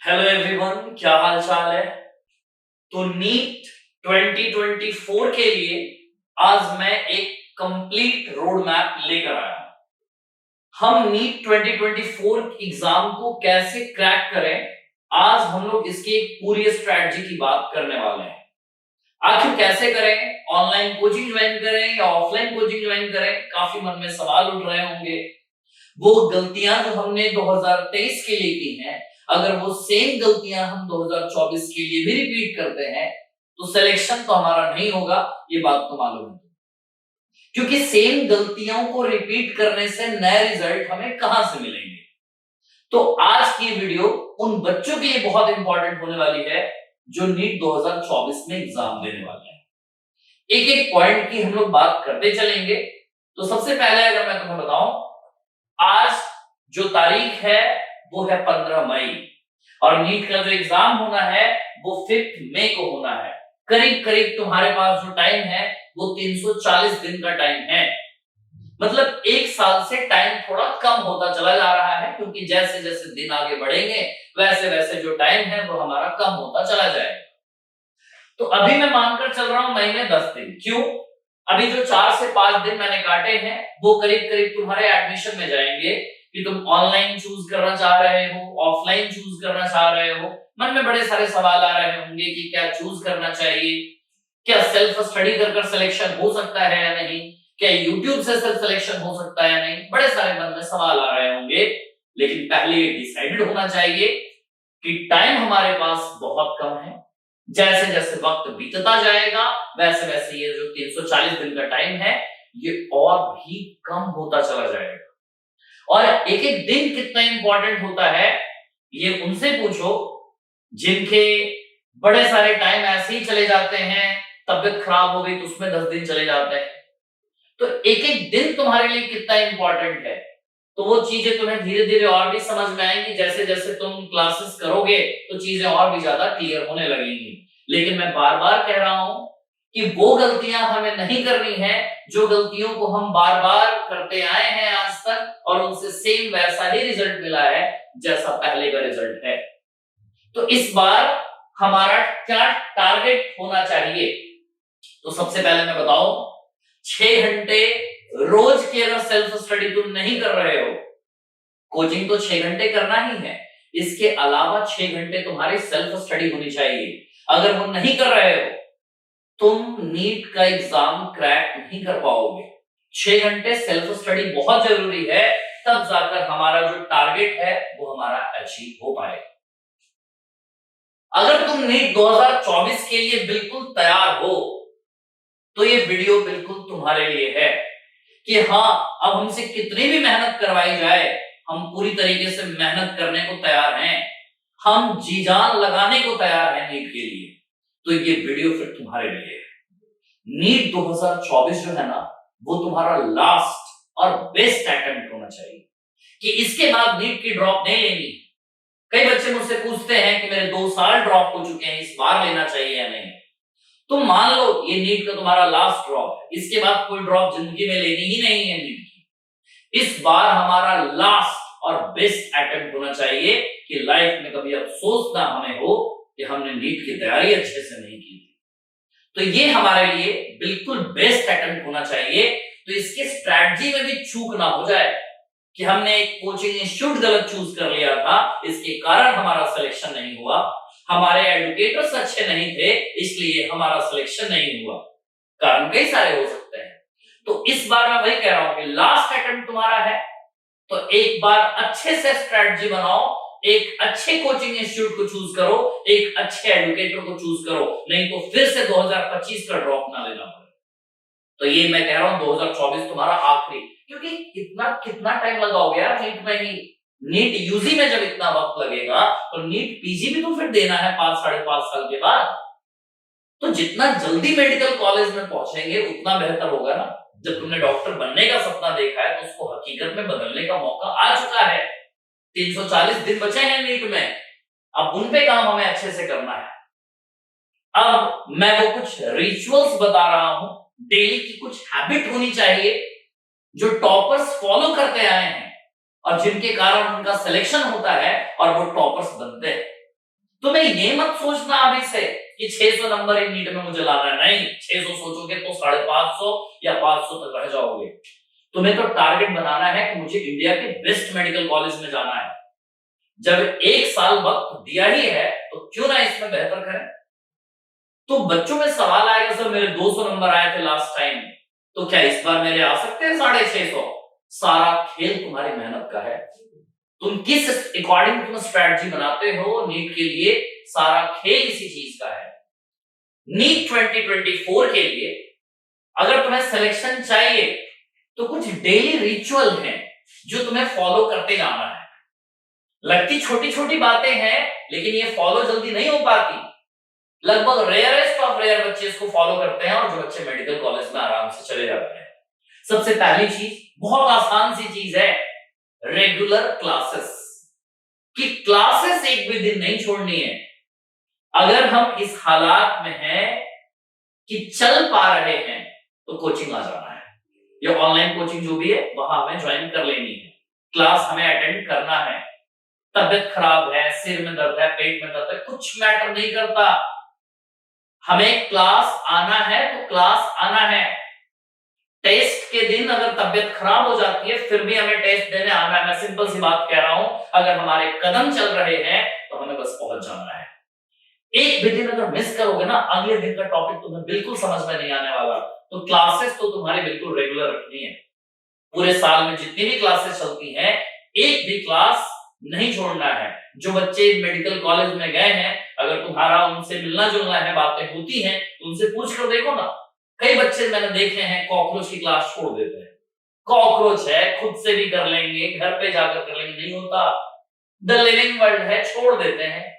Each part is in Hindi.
हेलो एवरीवन, क्या हाल चाल है। तो नीट 2024 के लिए आज मैं एक कंप्लीट रोड मैप लेकर आया हूं। हम नीट 2024 एग्जाम को कैसे क्रैक करें, आज हम लोग इसकी एक पूरी स्ट्रैटेजी की बात करने वाले हैं। आखिर कैसे करें, ऑनलाइन कोचिंग ज्वाइन करें या ऑफलाइन कोचिंग ज्वाइन करें, काफी मन में सवाल उठ रहे होंगे। वो गलतियां जो हमने 2023 के लिए की हैं, अगर वो सेम गलतियां हम 2024 के लिए भी रिपीट करते हैं तो सिलेक्शन तो हमारा नहीं होगा, ये बात तो मालूम है। क्योंकि सेम गलतियों को रिपीट करने से नए रिजल्ट हमें कहां से मिलेंगे। तो आज की वीडियो उन बच्चों के लिए बहुत इंपॉर्टेंट होने वाली है जो नीट 2024 में एग्जाम देने वाले हैं। एक एक पॉइंट की हम लोग बात करते चलेंगे। तो सबसे पहले अगर मैं तुम्हें बताऊं, आज जो तारीख है वो है 15 मई और नीट का जो एग्जाम होना है वो 5 मई को होना है। करीब करीब तुम्हारे पास जो टाइम है वो 340 दिन का टाइम है। मतलब एक साल से टाइम थोड़ा कम होता चला जा रहा है, क्योंकि जैसे जैसे दिन आगे बढ़ेंगे वैसे वैसे जो टाइम है वो हमारा कम होता चला जाएगा। तो अभी मैं मानकर चल रहा हूं मई में 10 दिन। क्यों? अभी जो 4 से 5 दिन मैंने काटे हैं वो करीब करीब तुम्हारे एडमिशन में जाएंगे कि तुम ऑनलाइन चूज करना चाह रहे हो, ऑफलाइन चूज करना चाह रहे हो। मन में बड़े सारे सवाल आ रहे होंगे कि क्या चूज करना चाहिए, क्या सेल्फ स्टडी कर कर सिलेक्शन हो सकता है या नहीं, क्या यूट्यूब से सेल्फ सिलेक्शन हो सकता है या नहीं। बड़े सारे मन में सवाल आ रहे होंगे, लेकिन पहले ये डिसाइडेड होना चाहिए कि टाइम हमारे पास बहुत कम है। जैसे जैसे वक्त बीतता जाएगा वैसे वैसे ये जो 340 दिन का टाइम है ये और भी कम होता चला जाएगा। और एक एक दिन कितना इंपॉर्टेंट होता है ये उनसे पूछो जिनके बड़े सारे टाइम ऐसे ही चले जाते हैं, तबियत खराब हो गई तो उसमें 10 दिन चले जाते हैं। तो एक एक दिन तुम्हारे लिए कितना इंपॉर्टेंट है, तो वो चीजें तुम्हें धीरे धीरे और भी समझ में आएंगी। जैसे जैसे तुम क्लासेस करोगे तो चीजें और भी ज्यादा क्लियर होने लगेंगी। लेकिन मैं बार बार कह रहा हूं कि वो गलतियां हमें नहीं करनी है जो गलतियों को हम बार बार करते आए हैं आज तक, और उनसे सेम वैसा ही रिजल्ट मिला है जैसा पहले का रिजल्ट है। तो इस बार हमारा क्या टारगेट होना चाहिए? तो सबसे पहले मैं बताऊं, 6 घंटे रोज की अगर सेल्फ स्टडी तुम नहीं कर रहे हो, कोचिंग तो 6 घंटे करना ही है, इसके अलावा 6 घंटे तुम्हारी सेल्फ स्टडी होनी चाहिए। अगर वो नहीं कर रहे हो तुम नीट का एग्जाम क्रैक नहीं कर पाओगे। 6 घंटे सेल्फ स्टडी बहुत जरूरी है, तब जाकर हमारा जो टारगेट है वो हमारा अचीव हो पाएगा। अगर तुम नीट 2024 के लिए बिल्कुल तैयार हो तो ये वीडियो बिल्कुल तुम्हारे लिए है कि हाँ, अब हमसे कितनी भी मेहनत करवाई जाए हम पूरी तरीके से मेहनत करने को तैयार हैं, हम जी जान लगाने को तैयार हैं नीट के लिए। तो ये वीडियो फिर तुम्हारे लिए है। नीट 2024 जो है ना वो तुम्हारा लास्ट और बेस्ट अटेम्प्ट होना चाहिए कि इसके बाद नीट की ड्रॉप नहीं लेनी। कई बच्चे मुझसे पूछते हैं कि मेरे 2 साल ड्रॉप हो चुके हैं, इस बार लेना चाहिए या नहीं। तुम मान लो ये नीट का तुम्हारा लास्ट ड्रॉप है, इसके बाद कोई ड्रॉप जिंदगी में लेनी ही नहीं है नीट की। इस बार हमारा लास्ट और बेस्ट अटेम्प्ट होना चाहिए कि लाइफ में कभी अफसोस ना हमें हो कि हमने नीट की तैयारी अच्छे से नहीं की थी। तो ये हमारे लिए बिल्कुल बेस्ट अटेम्प्ट होना चाहिए। तो इसके स्ट्रैटेजी में भी चूक ना हो जाए कि हमने एक कोचिंग इंस्टीट्यूट गलत चूज कर लिया था, इसके कारण हमारा सिलेक्शन नहीं हुआ, हमारे एडुकेटर्स अच्छे नहीं थे इसलिए हमारा सिलेक्शन नहीं हुआ। कारण कई सारे हो सकते हैं। तो इस बार मैं वही कह रहा हूं कि लास्ट अटेम्प्ट तुम्हारा है, तो एक बार अच्छे से स्ट्रैटेजी बनाओ, एक अच्छे कोचिंग इंस्टीट्यूट को चूज करो, एक अच्छे एडुकेटर को चूज करो, नहीं तो फिर से 2025 का ड्रॉप ना लेना पड़े। तो ये मैं कह रहा हूं 2024 तुम्हारा आखिरी, क्योंकि इतना कितना टाइम लगाओगे यार नीट में ही। नीट यूजी में जब इतना वक्त लगेगा तो नीट पीजी भी तो फिर देना है 5-5.5 साल के बाद। तो जितना जल्दी मेडिकल कॉलेज में पहुंचेंगे उतना बेहतर होगा ना। जब तुमने डॉक्टर बनने का सपना देखा है तो उसको हकीकत में बदलने का मौका आ चुका है। 340 दिन बचे हैं नीट में, अब उन पे काम हमें अच्छे से करना है। अब मैं वो कुछ रिचुअल्स बता रहा हूं, डेली की कुछ हैबिट होनी चाहिए जो टॉपर्स फॉलो करते आए हैं और जिनके कारण उनका सिलेक्शन होता है और वो टॉपर्स बनते हैं। ये मत सोचना अभी से कि 600 नंबर इन नीट में मुझे लाना है, नहीं 600 सोचोगे तो 550 या 500 तक रह जाओगे। तुम्हें तो टारगेट बनाना है कि मुझे इंडिया के बेस्ट मेडिकल कॉलेज में जाना है। जब 1 साल वक्त दिया ही है तो क्यों ना इसमें बेहतर करें। तो बच्चों में सवाल आएगा, सर मेरे 200 नंबर आए थे लास्ट टाइम, तो क्या इस बार मेरे आ सकते हैं 650? सारा खेल तुम्हारी मेहनत का है, तुम किस अकॉर्डिंग तुम स्ट्रेटजी बनाते हो नीट के लिए, सारा खेल इसी चीज का है। नीट 2024 के लिए अगर तुम्हें सिलेक्शन चाहिए तो कुछ डेली रिचुअल हैं जो तुम्हें फॉलो करते जाना है। लगती छोटी छोटी बातें हैं लेकिन ये फॉलो जल्दी नहीं हो पाती। लगभग रेयरेस्ट ऑफ रेयर बच्चे इसको फॉलो करते हैं और जो बच्चे मेडिकल कॉलेज में आराम से चले जाते हैं। सबसे पहली चीज बहुत आसान सी चीज है, रेगुलर क्लासेस। कि क्लासेस एक भी दिन नहीं छोड़नी है। अगर हम इस हालात में हैं कि चल पा रहे हैं तो कोचिंग आ जाना है, या ऑनलाइन कोचिंग जो भी है वहां हमें ज्वाइन कर लेनी है। क्लास हमें अटेंड करना है। तबियत खराब है, सिर में दर्द है, पेट में दर्द है, कुछ मैटर नहीं करता, हमें क्लास आना है तो क्लास आना है। टेस्ट के दिन अगर तबियत खराब हो जाती है फिर भी हमें टेस्ट देने आना है। मैं सिंपल सी बात कह रहा हूं, अगर हमारे कदम चल रहे हैं तो हमें बस पहुंच जाना है। एक भी दिन अगर मिस करोगे ना, अगले दिन का टॉपिक तुम्हें बिल्कुल समझ में नहीं आने वाला। तो क्लासेस तो तुम्हारी बिल्कुल रेगुलर रखनी है। पूरे साल में जितनी भी क्लासेस चलती हैं एक भी क्लास नहीं छोड़ना है। जो बच्चे मेडिकल कॉलेज में गए हैं, अगर तुम्हारा उनसे मिलना जुलना है, बातें होती हैं, तो उनसे पूछ कर देखो ना। कई बच्चे मैंने देखे हैं कॉकरोच की क्लास छोड़ देते हैं। कॉकरोच है, खुद से भी कर लेंगे, घर पे जाकर कर लेंगे, नहीं होता। द लिविंग वर्ल्ड है, छोड़ देते हैं।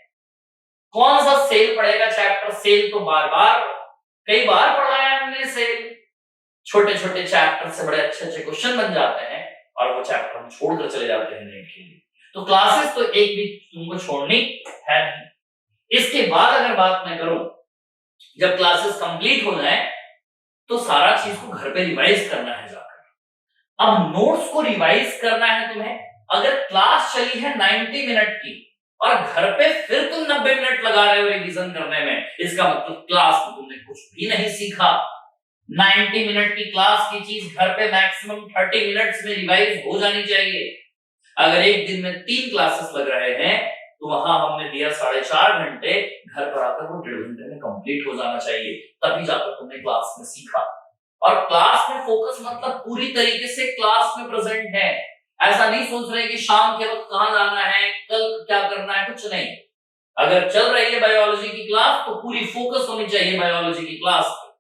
कौन सा सेल पढ़ेगा चैप्टर? सेल तो बार बार कई बार पढ़ाया हमने सेल। छोटे छोटे चैप्टर से बड़े अच्छे अच्छे क्वेश्चन बन जाते हैं और वो चैप्टर हम छोड़कर चले जाते हैं नीट के लिए। तो क्लासेस तो एक भी तुमको छोड़नी है नहीं। इसके बाद अगर बात मैं करूं, जब क्लासेस कंप्लीट हो जाए तो सारा चीज को घर पे रिवाइज करना है जाकर। अब नोट्स को रिवाइज करना है तुम्हें। अगर क्लास चली है 90 मिनट की और घर पे फिर तुम 90 मिनट लगा रहे हो रिवीजन करने में, इसका मतलब क्लास में तुमने कुछ भी नहीं सीखा। 90 मिनट की क्लास की चीज घर पे मैक्सिमम 30 मिनट्स में रिवाइज हो जानी चाहिए। अगर एक दिन में 3 क्लासेस लग रहे हैं तो वहां हमने दिया 4.5 घंटे, घर पर आकर वो 1.5 घंटे में कंप्लीट हो जाना चाहिए, तभी जाकर तुमने क्लास में सीखा। और क्लास में फोकस मतलब पूरी तरीके से क्लास में प्रेजेंट है। ऐसा नहीं सोच रहे कि शाम के वक्त कहां जाना है, कल क्या करना है, कुछ नहीं। अगर चल रही है बायोलॉजी की क्लास तो पूरी फोकस होनी चाहिए बायोलॉजी की क्लास पर।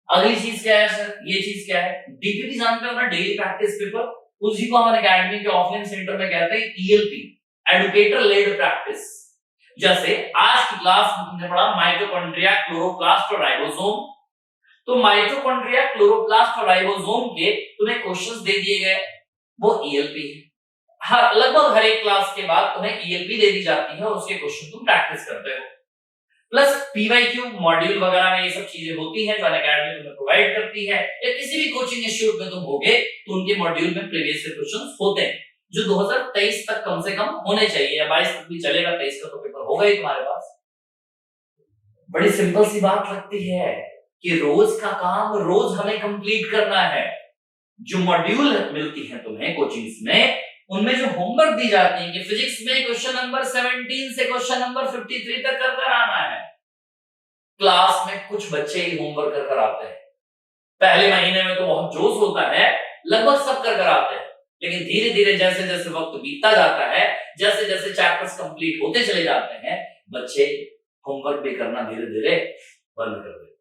अगली चीज क्या है सर? ये चीज क्या है? डीपीपी जानते हो ना, डेली प्रैक्टिस पेपर। उसी को हमारे एकेडमी के ऑफलाइन सेंटर में कहते हैं ईएलपी, एडुकेटर लेड प्रैक्टिस। जैसे आज की क्लास में तुमने पढ़ा माइटोकॉन्ड्रिया, क्लोरोप्लास्ट और राइबोसोम। तो माइटोकॉन्ड्रिया, क्लोरोप्लास्ट और राइबोसोम के तुम्हें क्वेश्चंस दे दिए गए, वो ईएलपी है। लगभग हर एक क्लास के बाद तुम्हें ईएलपी दे दी जाती है और उसके क्वेश्चन तुम प्रैक्टिस करते हो। प्लस पीवाईक्यू मॉड्यूल वगैरह में ये सब चीजें होती हैं जो अनअकैडमी तुम्हें प्रोवाइड करती है, या किसी भी कोचिंग इंस्टीट्यूट में तुम होगे तो उनके मॉड्यूल में प्रीवियस ईयर क्वेश्चंस होते हैं जो 2023 तक कम से कम होने चाहिए, या 22 तक भी चलेगा, 23 का तो पेपर होगा ही तुम्हारे पास। बड़ी सिंपल सी बात लगती है कि रोज का काम रोज हमें कंप्लीट करना है। जो मॉड्यूल मिलती है तुम्हें कोचिंग्स में, उनमें जो होमवर्क दी जाती है कि फिजिक्स में क्वेश्चन नंबर 17 से क्वेश्चन नंबर 53 तक कर आना है। क्लास में कुछ बच्चे ही होमवर्क कर आते हैं। पहले महीने में तो बहुत जोश होता है, लगभग सब कर आते हैं, लेकिन धीरे धीरे जैसे जैसे वक्त बीतता जाता है, जैसे जैसे चैप्टर्स कंप्लीट होते चले जाते हैं, बच्चे होमवर्क भी करना धीरे धीरे बंद कर देते।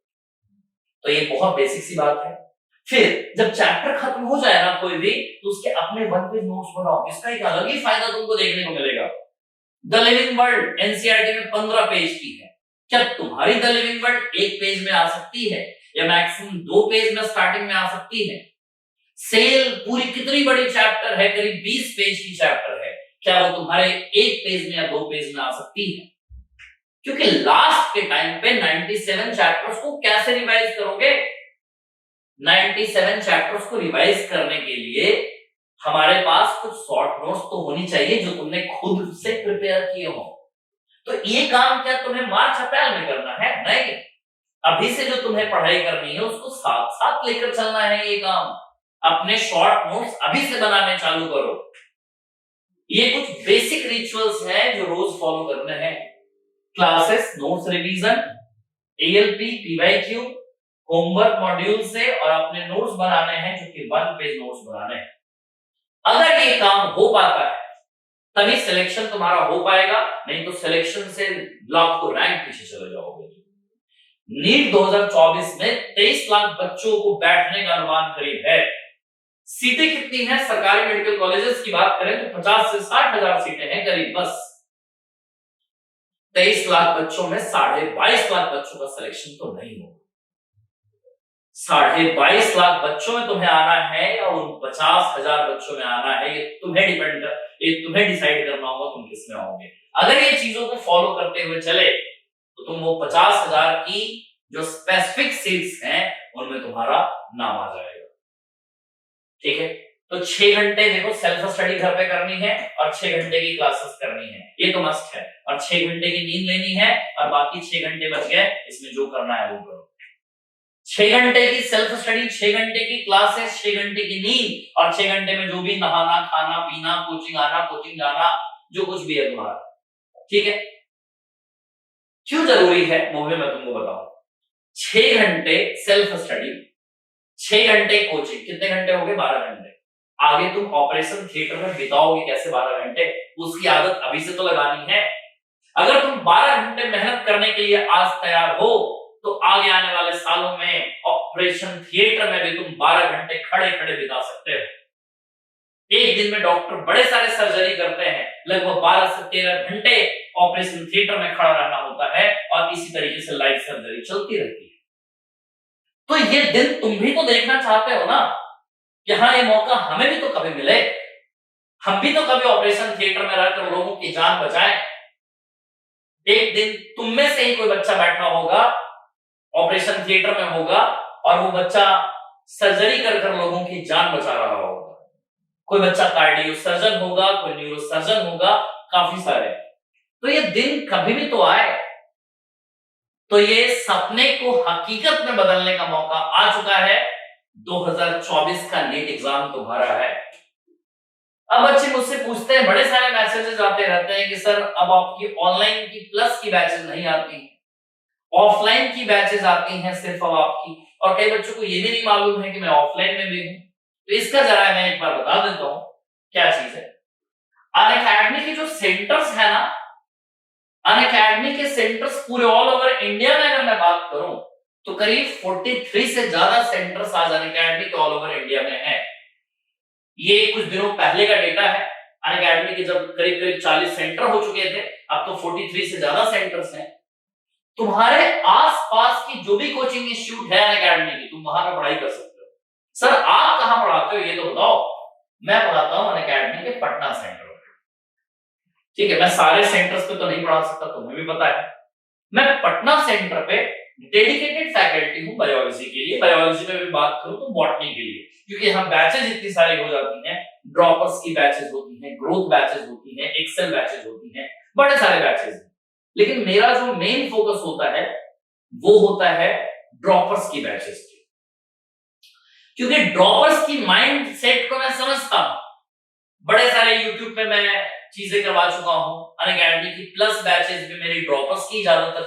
तो ये बहुत बेसिक सी बात है। फिर जब चैप्टर खत्म हो जाए ना कोई भी, तो उसके अपने 1 पेज नोट्स बनाओ। इसका एक अलग ही फायदा तुमको देखने को मिलेगा। द लिविंग वर्ल्ड एनसीईआरटी में 15 पेज की है। क्या तुम्हारी द लिविंग वर्ल्ड 1 पेज में आ सकती है, या मैक्सिमम 2 पेज में स्टार्टिंग में आ सकती है? सेल पूरी कितनी बड़ी चैप्टर है, करीब 20 पेज की चैप्टर है, क्या वो तुम्हारे 1 पेज में या 2 पेज में आ सकती है? क्योंकि लास्ट के टाइम पे 97 चैप्टर्स को कैसे रिवाइज करोगे? 97 चैप्टर्स को रिवाइज करने के लिए हमारे पास कुछ शॉर्ट नोट्स तो होनी चाहिए जो तुमने खुद से प्रिपेयर किए हो। तो ये काम क्या तुम्हें मार्च अप्रैल में करना है? नहीं, अभी से जो तुम्हें पढ़ाई करनी है उसको साथ साथ लेकर चलना है। ये काम अपने शॉर्ट नोट्स अभी से बनाने चालू करो। ये कुछ बेसिक रिचुअल्स हैं जो रोज फॉलो करने हैं। Classes, notes revision, ALP, PYQ, homework module से, और अपने नोट्स बनाने हैं जो कि 1 पेज नोट्स बनाने हैं। अगर ये काम हो पाता है तभी सिलेक्शन तुम्हारा हो पाएगा, नहीं तो सिलेक्शन से ब्लॉक को रैंक पीछे चले जाओगे। नीट 2024 में 23 लाख बच्चों को बैठने का अनुमान करीब है। सीटें कितनी हैं? सरकारी मेडिकल कॉलेजेस की बात करें तो 50 से 60 हजार सीटें हैं करीब। बस 23 लाख बच्चों में 22.5 लाख बच्चों का सिलेक्शन तो नहीं होगा। 22.5 लाख बच्चों में तुम्हें आना है या उन 50,000 बच्चों में आना है, ये तुम्हें डिसाइड करना होगा तुम किस में आओगे। अगर ये चीजों को फॉलो करते हुए चले तो तुम वो 50,000 की जो स्पेसिफिक सीट्स हैं उनमें तुम्हारा नाम आ जाएगा। ठीक है, तो 6 घंटे देखो सेल्फ स्टडी घर पे करनी है और 6 घंटे की क्लासेस करनी है, ये तो मस्ट है। और 6 घंटे की नींद लेनी है और बाकी 6 घंटे बच गए, इसमें जो करना है वो करो। 6 घंटे की सेल्फ स्टडी, 6 घंटे की क्लासेस, 6 घंटे की नींद, और 6 घंटे में जो भी नहाना, खाना पीना, कोचिंग आना, कोचिंग जाना, जो कुछ भी है तुम्हारा। ठीक है, क्यों जरूरी है वो भी मैं तुमको बताऊं। 6 घंटे सेल्फ स्टडी, 6 घंटे कोचिंग, कितने घंटे हो गए? 12 घंटे। आगे तुम ऑपरेशन थिएटर में बिताओगे कैसे 12 घंटे, उसकी आदत अभी से तो लगानी है। अगर तुम 12 घंटे मेहनत करने के लिए आज तैयार हो तो आगे आने वाले सालों में ऑपरेशन थिएटर में भी तुम 12 घंटे खड़े खड़े बिता सकते हो। एक दिन में डॉक्टर बड़े सारे सर्जरी करते हैं, लगभग 12 से 13 घंटे ऑपरेशन थिएटर में खड़ा रहना होता है, और इसी तरीके से लाइव सर्जरी चलती रहती है। तो ये दिन तुम भी तो देखना चाहते हो ना कि हाँ ये मौका हमें भी तो कभी मिले, हम भी तो कभी ऑपरेशन थिएटर में रहकर लोगों की जान बचाएं। एक दिन तुम में से ही कोई बच्चा बैठा होगा, ऑपरेशन थिएटर में होगा, और वो बच्चा सर्जरी कर कर लोगों की जान बचा रहा होगा। कोई बच्चा कार्डियो सर्जन होगा, कोई न्यूरो सर्जन होगा, काफी सारे। तो ये दिन कभी भी तो आए। तो ये सपने को हकीकत में बदलने का मौका आ चुका है। 2024 का नीट एग्जाम तुम्हारा है। अब बच्चे मुझसे पूछते हैं, बड़े सारे मैसेजेस आते रहते हैं कि सर अब आपकी ऑनलाइन की प्लस की बैचेस नहीं आती, ऑफलाइन की बैचेस आती हैं सिर्फ अब आपकी, और कई बच्चों को ये भी नहीं मालूम है कि मैं ऑफलाइन में भी हूं। तो इसका जरा मैं एक बार बता देता हूं क्या चीज है। अनअकैडमी के जो सेंटर्स है ना, अनअकैडमी के सेंटर्स पूरे ऑल ओवर इंडिया में अगर मैं बात करूं तो करीब 43 से ज्यादा सेंटर्स आज अनअकैडमी के ऑल ओवर इंडिया में है। ये कुछ दिनों पहले का डेटा है। अनअकैडमी के जब करीब करीब 40 सेंटर हो चुके थे, अब तो 43 से ज्यादा सेंटर्स हैं। तुम्हारे आसपास की जो भी कोचिंग इंस्टीट्यूट है अनअकैडमी की, तुम वहां पर पढ़ाई कर सकते हो। सर आप कहां पढ़ाते हो ये तो बताओ। मैं पढ़ाता हूं अनअकैडमी के पटना सेंटर। ठीक है, मैं सारे सेंटर्स पे तो नहीं पढ़ा सकता, तुम्हें भी पता है। मैं पटना सेंटर पे डेडिकेटेड फैकल्टी हूं बायोलॉजी के लिए। बायोलॉजी में भी बात करूं तो बॉटनी के लिए, क्योंकि यहाँ बैचेस इतनी सारी हो जाती हैं। ड्रॉपर्स की बैचेस होती हैं, ग्रोथ बैचेस होती हैं, एक्सेल बैचेस होती हैं, बड़े सारे बैचेस हैं। लेकिन मेरा जो मेन फोकस होता है वो होता है ड्रॉपर्स की बैचेस की, क्योंकि ड्रॉपर्स की माइंड सेट को मैं समझता हूं। बड़े सारे यूट्यूब पे मैं चीजें करवा चुका हूं। अनअकैडमी की प्लस बैचेस भी मेरी ड्रॉपर्स की ज्यादातर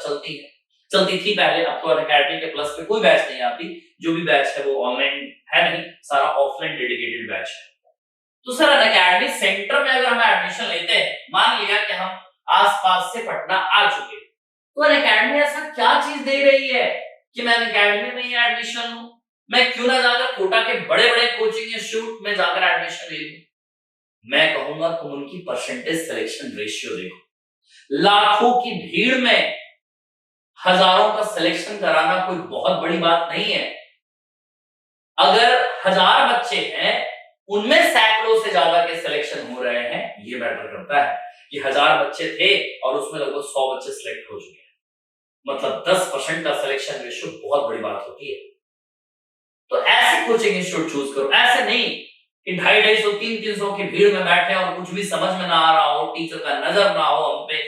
चलती थी पहले। अब तो अनअकैडमी के प्लस पे कोई बैच नहीं आती। जो भी बैच है वो ऑनलाइन है नहीं, सारा ऑफलाइन डेडिकेटेड बैच है। तो सर अनअकैडमी सेंटर में अगर हम एडमिशन लेते हैं, मान लिया कि हम आसपास से पटना आ चुके, तो अनअकैडमी ऐसा क्या चीज दे रही है कि मैं अनअकैडमी में ही एडमिशन लूं? मैं क्यों ना जाकर कोटा के बड़े बड़े कोचिंग इंस्टीट्यूट में जाकर एडमिशन ले लूं? मैं कहूंगा तुम उनकी परसेंटेज सिलेक्शन रेशियो देखो। लाखों की भीड़ में हजारों का सिलेक्शन कराना कोई बहुत बड़ी बात नहीं है। अगर 1000 बच्चे हैं, उनमें सैकड़ों से ज्यादा के सिलेक्शन हो रहे हैं, ये मैटर करता है कि 1000 बच्चे थे और उसमें लगभग 100 बच्चे सिलेक्ट हो चुके हैं। मतलब 10% का सिलेक्शन रेशियो बहुत बड़ी बात होती है। तो ऐसे कोचिंग इंस्टीट्यूट चूज करो, ऐसे नहीं कि 250, 300 की भीड़ में बैठे और कुछ भी समझ में ना आ रहा हो, टीचर का नजर ना हो हम पे,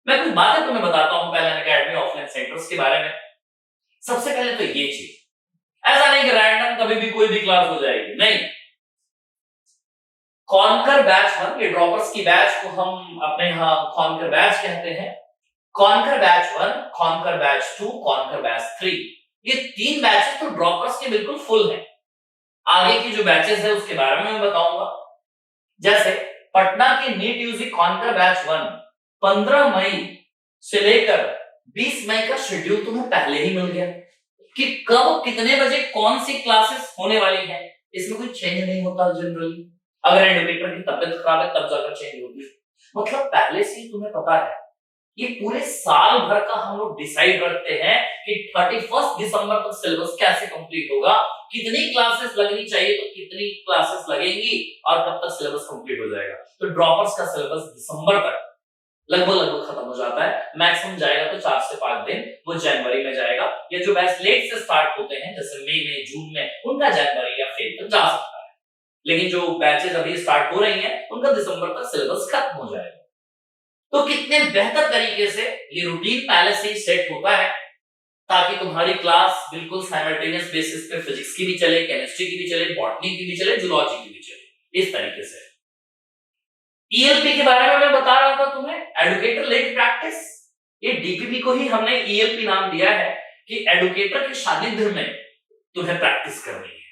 मैं कुछ बातें तुम्हें बताता हूं पहले अनअकैडमी ऑफलाइन सेंटर्स के बारे में। सबसे पहले तो ये चीज, ऐसा नहीं कि रैंडम कभी भी कोई भी क्लास हो जाएगी, नहीं। कॉन्कर बैच 1, ये ड्रॉपर्स की बैच को हम अपने यहाँ कॉन्कर बैच कहते हैं। Conquer batch 1, conquer batch 2, conquer batch 3, ये 3 बैचेस तो ड्रॉपर्स के बिल्कुल फुल हैं। आगे की जो बैचेस है उसके बारे में मैं बताऊंगा। जैसे पटना के नीट यूजी कॉन्कर बैच 1 15 मई से लेकर 20 मई का शेड्यूल तुम्हें पहले ही मिल गया कि कब कितने बजे कौन सी क्लासेस होने वाली है। इसमें कोई चेंज नहीं होता जनरली, अगर एडुकेटर की तबीयत खराब है तब जाकर चेंज होती है। मतलब पहले से ही तुम्हें पता है। ये पूरे साल भर का हम लोग डिसाइड करते हैं कि 31 दिसंबर तक सिलेबस कैसे कंप्लीट होगा, कितनी क्लासेस लगनी चाहिए तो कितनी क्लासेस लगेंगी और कब तक सिलेबस कंप्लीट हो जाएगा। तो ड्रॉपर्स का सिलेबस दिसंबर तक लगभग खत्म हो जाता है। मैक्सिमम जाएगा तो 4 से 5 दिन वो जनवरी में जाएगा, या जो बैच लेट से स्टार्ट होते हैं जैसे मई में, जून में, उनका जनवरी या फेब तक जा सकता है। लेकिन जो बैचेस अभी स्टार्ट हो रही हैं उनका दिसंबर तक सिलेबस खत्म हो जाएगा। तो कितने बेहतर तरीके से ये रूटीन पहले से ही सेट होता है ताकि तुम्हारी क्लास बिल्कुल साइमल्टेनियस बेसिस पे फिजिक्स की भी चले, केमिस्ट्री की भी चले, बॉटनी की भी चले, जूलॉजी की भी चले, इस तरीके से। ईएलपी के बारे में मैं बता रहा था तुम्हें, एडुकेटर लेड प्रैक्टिस। ये डीपीपी को ही हमने ईएलपी नाम दिया है कि एडुकेटर के सानिध्य में तुम्हें प्रैक्टिस करनी है।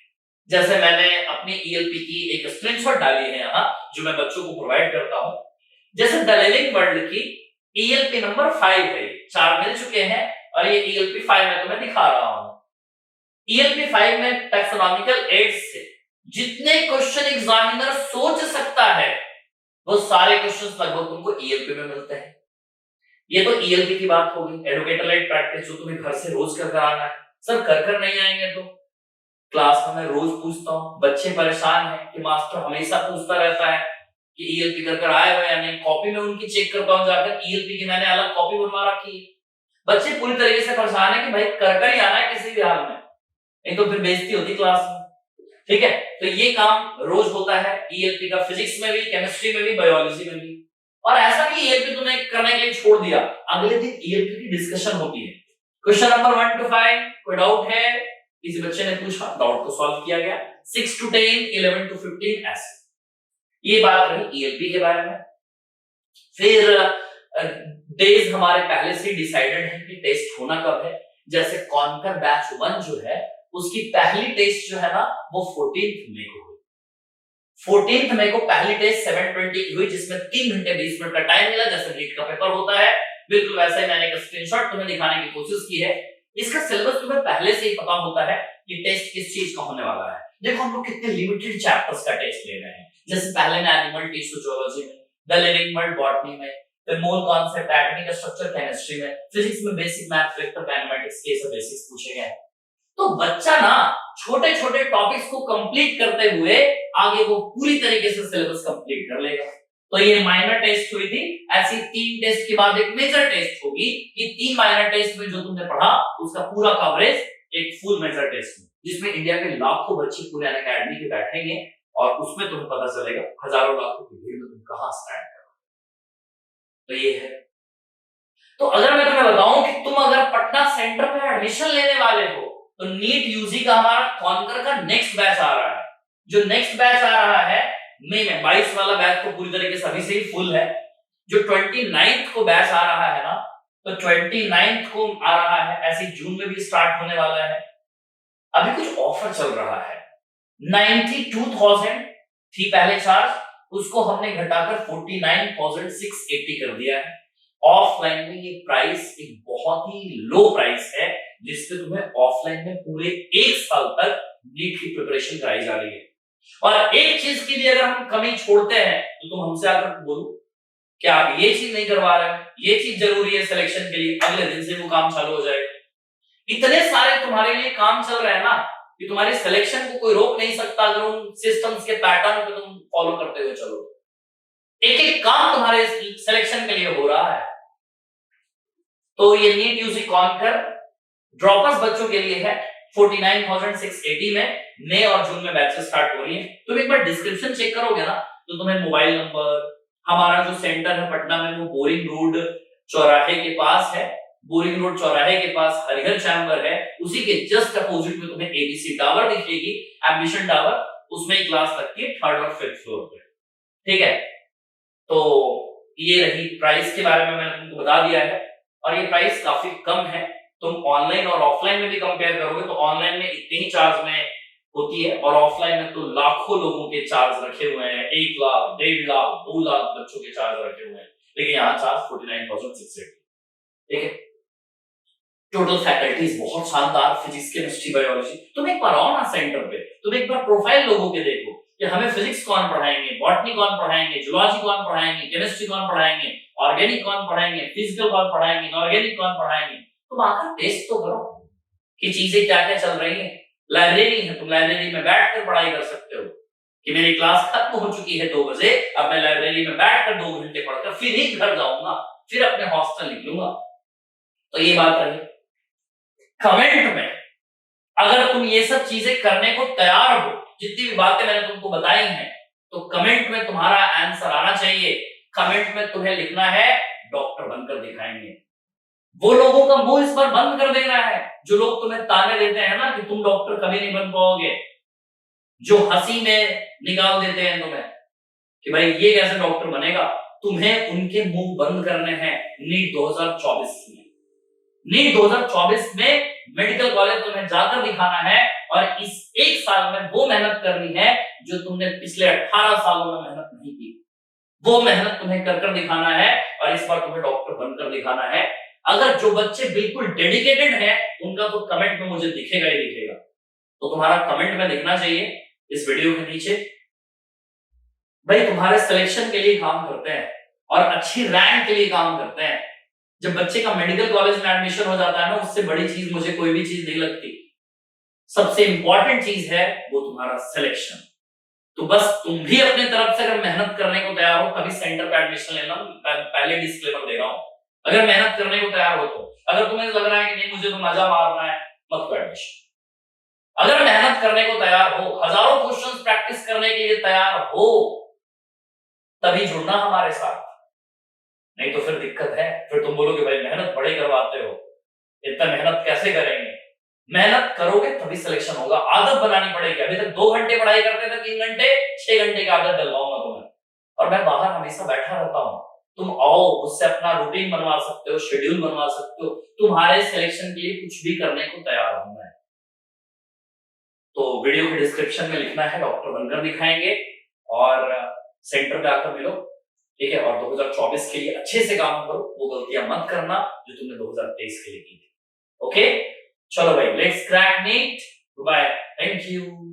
जैसे मैंने अपनी ईएलपी की एक स्क्रीनशॉट डाली है यहाँ, जो मैं बच्चों को प्रोवाइड करता हूं। जैसे द लिविंग वर्ल्ड की ईएलपी नंबर 5 है, 4 मिल चुके हैं और ये ईएलपी 5 मैं तुम्हें दिखा रहा हूं। ईएलपी 5 में टैक्सोनॉमिकल एड्स से जितने क्वेश्चन एग्जामिनर सोच सकता है वो सारे क्वेश्चंस लगभग तुमको ईएलपी में मिलते हैं। ये तो ईएलपी की बात होगी। एडुकेटर लेड प्रैक्टिस जो तुम्हें घर से रोज कर आना है। सर कर नहीं आएंगे तो क्लास में मैं रोज पूछता हूँ, बच्चे परेशान हैं कि मास्टर हमेशा पूछता रहता है कि ईएलपी कर आए हो या नहीं। कॉपी में उनकी चेक करता हूँ जाकर, ईएलपी की मैंने अलग कॉपी बनवा रखी है। बच्चे पूरी तरीके से परेशान है कि भाई कर ही आना है किसी भी हाल में, नहीं तो फिर बेइज्जती होती क्लास में। ठीक है, तो ये काम रोज होता है ईएलपी का, फिजिक्स में भी, केमिस्ट्री में भी, बायोलॉजी में भी। और ऐसा नहीं ईएलपी तुमने करने के लिए छोड़ दिया, अगले दिन ईएलपी की डिस्कशन होती है। क्वेश्चन नंबर 1 to 5 कोई डाउट है, किसी बच्चे ने पूछा, डाउट को सॉल्व किया गया। 6 to 10, 11 to 15 ऐसे। ये बात रही ईएलपी के बारे में। फिर डेज हमारे पहले से डिसाइडेड है कि टेस्ट होना कब है। जैसे कॉन्कर बैच 1 जो है उसकी पहली टेस्ट जो है ना वो 14 मई को हुई। 14 मई को पहली टेस्ट 7:20 की हुई, जिसमें 3 घंटे 20 मिनट का टाइम मिला, जैसे नीट का पेपर होता है बिल्कुल वैसे ही। मैंने एक स्क्रीनशॉट तुम्हें दिखाने की कोशिश की है। इसका सिलेबस तुम्हें पहले से ही पता होता है कि टेस्ट किस चीज का होने वाला है। देखो हम लोग कितने लिमिटेड चैप्टर्स का टेस्ट ले रहे हैं। जैसे पहले में एनिमल टिश्यू जूलॉजी में, द लिविंग वर्ल्ड बॉटनी में, फिर mole concept atomic structure chemistry में, फिजिक्स में बेसिक मैथ, वेक्टर काइनेमेटिक्स के सब बेसिक्स पूछे गए। तो बच्चा ना छोटे छोटे टॉपिक्स को कंप्लीट करते हुए आगे वो पूरी तरीके से सिलेबस कंप्लीट कर लेगा। तो ये माइनर टेस्ट हुई थी। ऐसी 3 टेस्ट के बाद एक मेजर टेस्ट होगी। ये 3 माइनर टेस्ट में जो तुमने पढ़ा उसका पूरा कवरेज एक फुल मेजर टेस्ट में, जिसमें इंडिया के लाखों बच्चे पूरे अनअकैडमी के बैठेंगे और उसमें तुम्हें पता चलेगा हजारों लाखों की भीड़ में तुम कहां स्टैंड करो। तो ये है। तो अगर मैं तुम्हें बताऊं कि तुम अगर पटना सेंटर पे एडमिशन लेने वाले हो तो नीट यूजी का हमारा कॉन्कर का नेक्स्ट बैच आ रहा है। जो नेक्स्ट बैच आ रहा है मई में, 22 वाला बैच तो पूरी तरीके से अभी से ही फुल है। जो 29th को बैच आ रहा है ना, तो 29th को आ रहा है, ऐसे जून में भी स्टार्ट होने वाला है। अभी कुछ ऑफर चल रहा है। 92,000 थी पहले चार्ज, उसको हमने घटाकर 49,680 कर दिया है। ऑफलाइन में ये प्राइस एक बहुत ही लो प्राइस है, जिससे तुम्हें ऑफलाइन में पूरे 1 साल तक नीट की प्रिपरेशन कराई जा रही है। और एक चीज के लिए अगर हम कमी छोड़ते हैं तो तुम हमसे आकर बोलो कि आप ये चीज नहीं करवा रहे हैं, ये चीज जरूरी है सिलेक्शन के लिए, अगले दिन से वो काम चालू हो जाएगा। इतने सारे तुम्हारे लिए काम चल रहे हैं ना कि तुम्हारी सिलेक्शन को कोई रोक नहीं सकता अगर उन सिस्टम्स के पैटर्न को तुम फॉलो करते हुए चलो। एक एक काम तुम्हारे सिलेक्शन के लिए हो रहा है। तो ये नीट यूजी कॉन्कर ड्रॉपर्स बच्चों के लिए है। 49,680 में मई और जून में बैचेस स्टार्ट हो रही है। तुम एक बार डिस्क्रिप्शन चेक करोगे ना तो तुम्हें मोबाइल नंबर, हमारा जो सेंटर है पटना में वो बोरिंग रोड चौराहे के पास है, बोरिंग रोड चौराहे के पास हरिहर चैम्बर है, उसी के जस्ट अपोजिट में तुम्हें एबीसी टावर दिखेगी, एम्बिशन टावर, उसमें एक क्लास लगती है 3rd और 5th फ्लोर पे। ठीक है, तो ये रही प्राइस के बारे में मैंने तुमको बता दिया है, और ये प्राइस काफी कम है। तुम ऑनलाइन और ऑफलाइन में भी कंपेयर करोगे तो ऑनलाइन में इतने ही चार्ज में होती है, और ऑफलाइन में तो लाखों लोगों के चार्ज रखे हुए हैं, 1 लाख, 1.5 लाख, 2 लाख बच्चों के चार्ज रखे हुए हैं, लेकिन यहाँ चार्ज 49,680। ठीक है, टोटल फैकल्टीज बहुत शानदार, फिजिक्स, केमिस्ट्री, बायोलॉजी। तुम एक बार आओ ना सेंटर पे, तुम एक बार प्रोफाइल लोगों के देखो कि हमें फिजिक्स कौन पढ़ाएंगे, बॉटनी कौन पढ़ाएंगे, जूलॉजी कौन पढ़ाएंगे, केमिस्ट्री कौन पढ़ाएंगे, ऑर्गेनिक कौन पढ़ाएंगे, फिजिकल कौन पढ़ाएंगे, इनऑर्गेनिक कौन पढ़ाएंगे। तुम आकर टेस्ट तो करो कि चीजें क्या क्या चल रही है। लाइब्रेरी है, तुम लाइब्रेरी में बैठकर पढ़ाई कर सकते हो कि मेरी क्लास खत्म हो चुकी है 2 बजे, अब मैं लाइब्रेरी में बैठकर 2 घंटे पढ़कर फिर ही घर जाऊंगा, फिर अपने हॉस्टल निकलूंगा। तो ये बात रही। कमेंट में अगर तुम ये सब चीजें करने को तैयार हो, जितनी भी बातें मैंने तुमको बताई हैं, तो कमेंट में तुम्हारा आंसर आना चाहिए। कमेंट में तुम्हें लिखना है डॉक्टर बनकर दिखाएंगे। वो लोगों का मुंह इस बार बंद कर देना है जो लोग तुम्हें ताने देते हैं ना कि तुम डॉक्टर कभी नहीं बन पाओगे, जो हंसी में निकाल देते हैं तुम्हें कि भाई ये कैसे डॉक्टर बनेगा। तुम्हें उनके मुंह बंद करने हैं नीट 2024 में। नीट 2024 में मेडिकल कॉलेज तुम्हें जाकर दिखाना है, और इस 1 साल में वो मेहनत करनी है जो तुमने पिछले 18 सालों में मेहनत नहीं की। वो मेहनत तुम्हें कर दिखाना है, और इस बार तुम्हें डॉक्टर बनकर दिखाना है। अगर जो बच्चे बिल्कुल डेडिकेटेड हैं, उनका तो कमेंट में मुझे दिखेगा ही दिखेगा। तो तुम्हारा कमेंट में दिखना चाहिए इस वीडियो के नीचे, भाई तुम्हारे सिलेक्शन के लिए काम करते हैं और अच्छी रैंक के लिए काम करते हैं। जब बच्चे का मेडिकल कॉलेज में एडमिशन हो जाता है ना, उससे बड़ी चीज मुझे कोई भी चीज नहीं लगती। सबसे इंपॉर्टेंट चीज है वो तुम्हारा सिलेक्शन। तो बस तुम भी अपने तरफ से अगर मेहनत करने को तैयार हो तभी सेंटर पे एडमिशन लेना। पहले डिस्क्लेमर दे रहा हूं, अगर मेहनत करने को तैयार हो तो। अगर तुम्हें लग रहा है कि नहीं मुझे तो मजा मारना है, मत करो एडमिशन। अगर मेहनत करने को तैयार हो, हजारों क्वेश्चंस प्रैक्टिस करने के लिए तैयार हो, तभी जुड़ना हमारे साथ। नहीं तो फिर दिक्कत है, फिर तुम बोलोगे भाई मेहनत बड़े करवाते हो, इतना मेहनत कैसे करेंगे। मेहनत करोगे तभी सिलेक्शन होगा, आदत बनानी पड़ेगी। अभी तक 2 घंटे पढ़ाई करते थे, 3 घंटे, 6 घंटे की आदत डलवाऊंगा तुम्हें। और मैं बाहर हमेशा बैठा रहता हूं, तुम आओ, मुझसे अपना रूटीन बनवा सकते हो, शेड्यूल बनवा सकते हो। तुम्हारे सिलेक्शन के लिए कुछ भी करने को तैयार हूं मैं। तो वीडियो के डिस्क्रिप्शन में लिखना है डॉक्टर बनकर दिखाएंगे, और सेंटर पे आकर मिलो। ठीक है, और 2024 के लिए अच्छे से काम करो, वो गलतियां मत करना जो तुमने 2023 के लिए की थी। ओके, चलो भाई, let's crack NEET. Bye, thank you.